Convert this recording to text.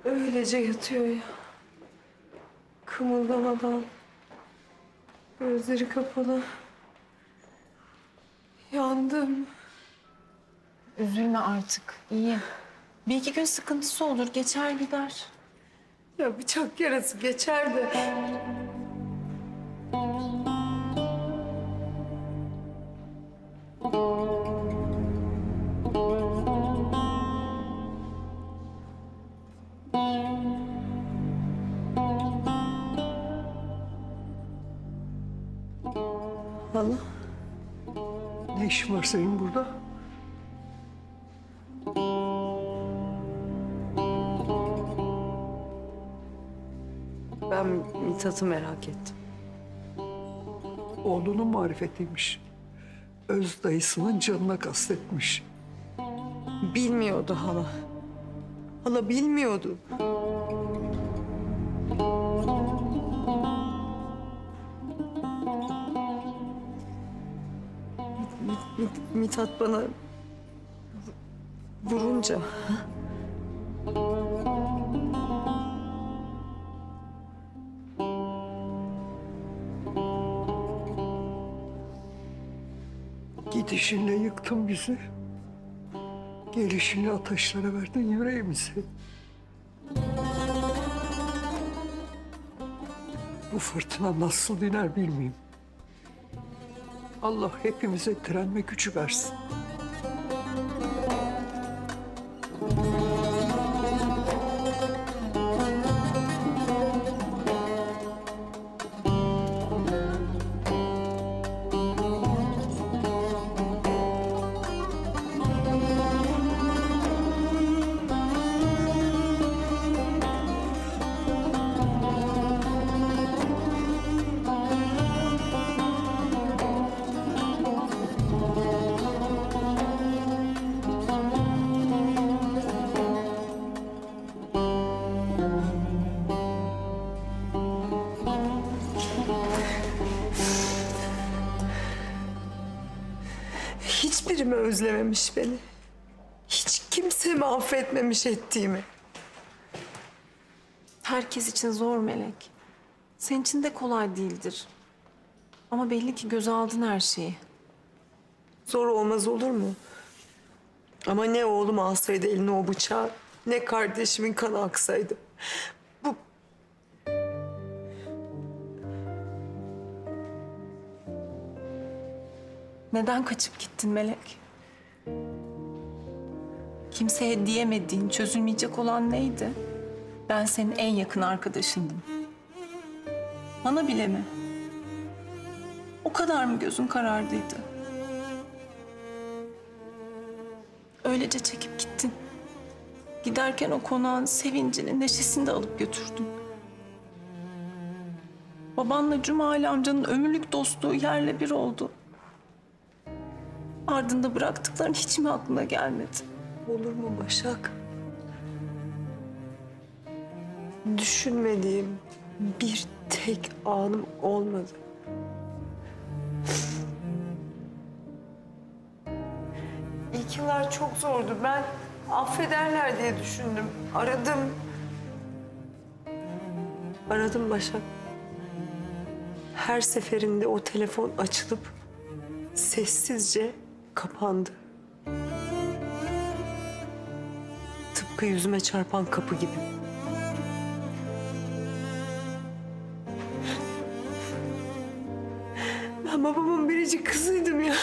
Öylece yatıyor ya. Kımıldamadan. Gözleri kapalı. Yandım. Üzülme artık. İyi. Bir iki gün sıkıntısı olur. Geçer gider. Ya bıçak yarası geçer de. Hala. Ne işin var senin burada? Ben Mithat'ı merak ettim. Oğlunun marifetiymiş. Öz dayısının canına kastetmiş. Bilmiyordu hala. Hala bilmiyordu. Mithat bana vurunca... Gidişinle yıktın bizi. Gelişinle ateşlere verdin yüreğimizi. Bu fırtına nasıl diner bilmeyeyim. Allah hepimize direnme gücü versin. Hiçbiri mi özlememiş beni? Hiç kimse mi affetmemiş ettiğimi? Herkes için zor Melek. Senin için de kolay değildir. Ama belli ki göze aldın her şeyi. Zor olmaz olur mu? Ama ne oğlum alsaydı eline o bıçağı, ne kardeşimin kanı aksaydı. Bu... Neden kaçıp gittin Melek? Kimseye diyemediğin, çözülmeyecek olan neydi? Ben senin en yakın arkadaşındım. Bana bile mi? O kadar mı gözün karardıydı? Öylece çekip gittin. Giderken o konağın sevincini, neşesini de alıp götürdün. Babanla Cumali amcanın ömürlük dostluğu yerle bir oldu. Ardında bıraktıkların hiç mi aklına gelmedi? Olur mu Başak? Düşünmediğim bir tek anım olmadı. İlk yıllar çok zordu. Ben affederler diye düşündüm. Aradım. Aradım Başak. Her seferinde o telefon açılıp sessizce kapandı. Tıpkı yüzüme çarpan kapı gibi. Ben babamın biricik kızıydım ya.